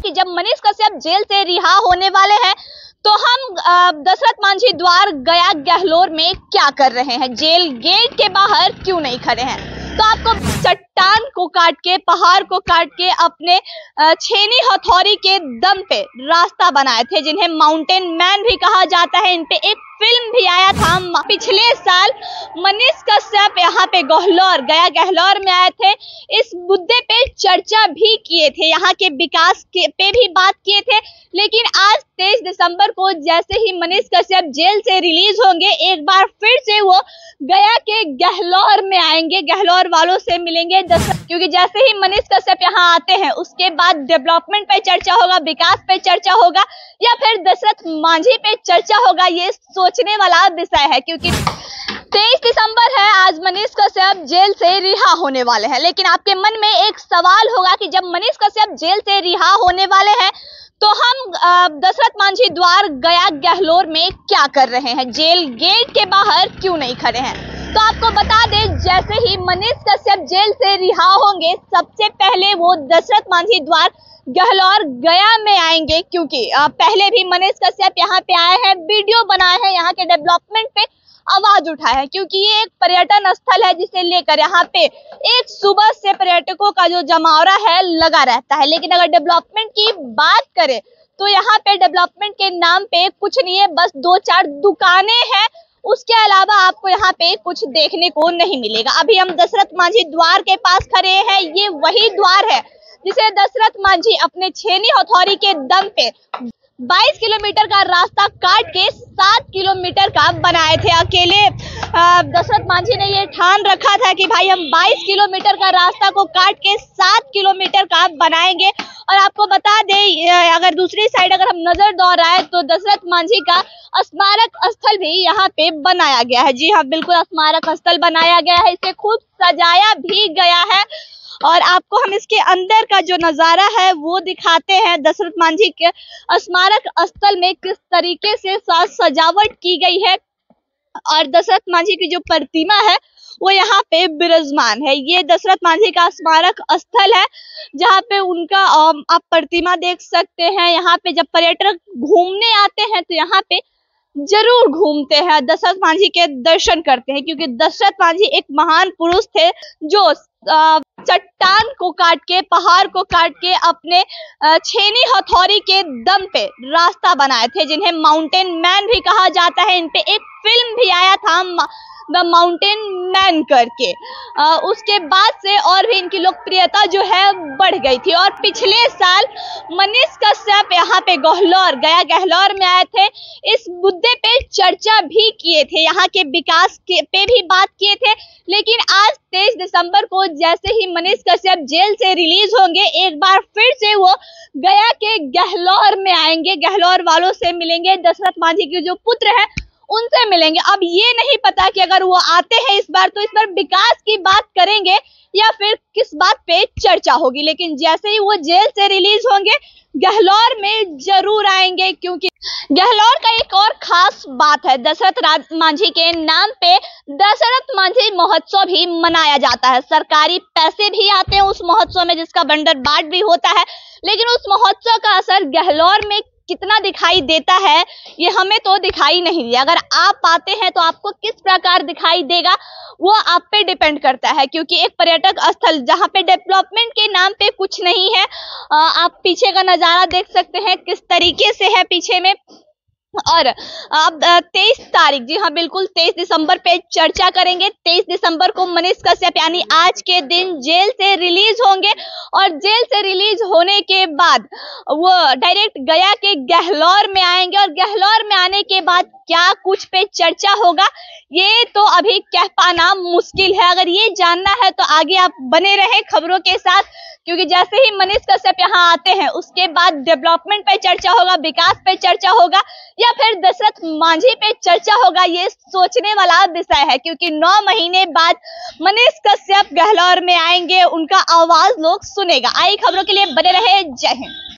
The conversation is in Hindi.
कि जब मनीष कश्यप जेल से रिहा होने वाले हैं तो हम दशरथ मांझी द्वार गया गहलोर में क्या कर रहे हैं, जेल गेट के बाहर क्यों नहीं खड़े हैं। तो आपको चट्टान को काट के, पहाड़ को काट के अपने छेनी हथौड़ी के दम पे रास्ता बनाए थे, जिन्हें माउंटेन मैन भी कहा जाता है। इन पे एक फिल्म भी आया था पिछले साल। मनीष कश्यप यहाँ पे गया गहलोर में आए थे, इस मुद्दे पे चर्चा भी किए थे, यहाँ के विकास पे भी बात किए थे। लेकिन आज 23 दिसंबर को जैसे ही मनीष कश्यप जेल से रिलीज होंगे, एक बार फिर से वो गया के गहलोर में आएंगे, गहलोर वालों से मिलेंगे। क्योंकि जैसे ही मनीष कश्यप यहाँ आते हैं उसके बाद डेवलपमेंट पे चर्चा होगा, विकास पे चर्चा होगा या फिर दशरथ मांझी पे चर्चा होगा, ये सोचने वाला विषय है। क्योंकि 23 दिसंबर है, आज मनीष कश्यप जेल से रिहा होने वाले हैं। लेकिन आपके मन में एक सवाल होगा कि जब मनीष कश्यप जेल से रिहा होने वाले हैं तो हम दशरथ मांझी द्वार गया गहलोर में क्या कर रहे हैं, जेल गेट के बाहर क्यों नहीं खड़े हैं। तो आपको बता दें, जैसे ही मनीष कश्यप जेल से रिहा होंगे, सबसे पहले वो दशरथ मांझी द्वार गहलोर गया में आएंगे। क्योंकि पहले भी मनीष कश्यप यहाँ पे आए हैं, वीडियो बनाए हैं, यहाँ के डेवलपमेंट पे आवाज उठाए हैं। क्योंकि ये एक पर्यटन स्थल है जिसे लेकर यहाँ पे एक सुबह से पर्यटकों का जो जमावड़ा है लगा रहता है। लेकिन अगर डेवलपमेंट की बात करें तो यहाँ पे डेवलपमेंट के नाम पे कुछ नहीं है, बस 2-4 दुकानें हैं, उसके अलावा आपको यहाँ पे कुछ देखने को नहीं मिलेगा। अभी हम दशरथ मांझी द्वार के पास खड़े हैं, ये वही द्वार है जिसे दशरथ मांझी अपने छेनी हथौड़ी के दम पे 22 किलोमीटर का रास्ता काट के 7 किलोमीटर का बनाए थे। अकेले दशरथ मांझी ने ये ठान रखा था कि भाई हम 22 किलोमीटर का रास्ता को काट के 7 किलोमीटर का बनाएंगे। और आपको बता दें, अगर दूसरी साइड अगर हम नजर दौड़ाएं तो दशरथ मांझी का स्मारक स्थल भी यहाँ पे बनाया गया है। जी हाँ, बिल्कुल स्मारक स्थल बनाया गया है, इसे खूब सजाया भी गया है। और आपको हम इसके अंदर का जो नजारा है वो दिखाते हैं, दशरथ मांझी के स्मारक स्थल में किस तरीके से सजावट की गई है। और दशरथ मांझी की जो प्रतिमा है वो यहाँ पे विराजमान है। ये दशरथ मांझी का स्मारक स्थल है जहाँ पे उनका आप प्रतिमा देख सकते हैं। यहाँ पे जब पर्यटक घूमने आते हैं तो यहाँ पे जरूर घूमते हैं, दशरथ मांझी के दर्शन करते हैं। क्योंकि दशरथ मांझी एक महान पुरुष थे जो चट्टान को काट के, पहाड़ को काट के अपने छेनी हथौड़ी के दम पे रास्ता बनाए थे, जिन्हें माउंटेन मैन भी कहा जाता है। इन पे एक फिल्म भी आया था द माउंटेन मैन करके। उसके बाद से और भी इनकी लोकप्रियता जो है बढ़ गई थी। और पिछले साल मनीष कश्यप यहाँ पे गया गहलोर में आए थे, इस मुद्दे पे चर्चा भी किए थे, यहाँ के विकास पे भी बात किए थे। लेकिन आज 23 दिसंबर को जैसे ही मनीष कश्यप जेल से रिलीज होंगे, एक बार फिर से वो गया के गहलोर में आएंगे, गहलोर वालों से मिलेंगे, दशरथ मांझी के जो पुत्र है उनसे मिलेंगे। अब ये नहीं पता कि अगर वो आते हैं इस बार तो इस बार विकास की बात करेंगे या फिर किस बात पे चर्चा होगी। लेकिन जैसे ही वो जेल से रिलीज होंगे गहलोर में जरूर आएंगे। क्योंकि गहलोर का एक और खास बात है, दशरथ मांझी के नाम पे दशरथ मांझी महोत्सव भी मनाया जाता है। सरकारी पैसे भी आते हैं उस महोत्सव में, जिसका बंडर बाट भी होता है। लेकिन उस महोत्सव का असर गहलोर में कितना दिखाई देता है ये हमें तो दिखाई नहीं दिया। अगर आप आते हैं तो आपको किस प्रकार दिखाई देगा वो आप पे डिपेंड करता है। क्योंकि एक पर्यटक स्थल जहाँ पे डेवलपमेंट के नाम पे कुछ नहीं है, आप पीछे का नजारा देख सकते हैं किस तरीके से है पीछे में। और अब 23 तारीख, जी हाँ बिल्कुल 23 दिसंबर पे चर्चा करेंगे। 23 दिसंबर को मनीष कश्यप यानी आज के दिन जेल से रिलीज होंगे और जेल से रिलीज होने के बाद वो डायरेक्ट गया के गहलोर में आएंगे। और गहलोर में आने के बाद क्या कुछ पे चर्चा होगा ये तो अभी कह पाना मुश्किल है। अगर ये जानना है तो आगे आप बने रहे खबरों के साथ। क्योंकि जैसे ही मनीष कश्यप यहाँ आते हैं उसके बाद डेवलपमेंट पे चर्चा होगा, विकास पे चर्चा होगा या फिर दशरथ मांझी पे चर्चा होगा, ये सोचने वाला विषय है। क्योंकि 9 महीने बाद मनीष कश्यप गहलोर में आएंगे, उनका आवाज लोग सुनेगा। आई खबरों के लिए बने रहे, जय हिंद।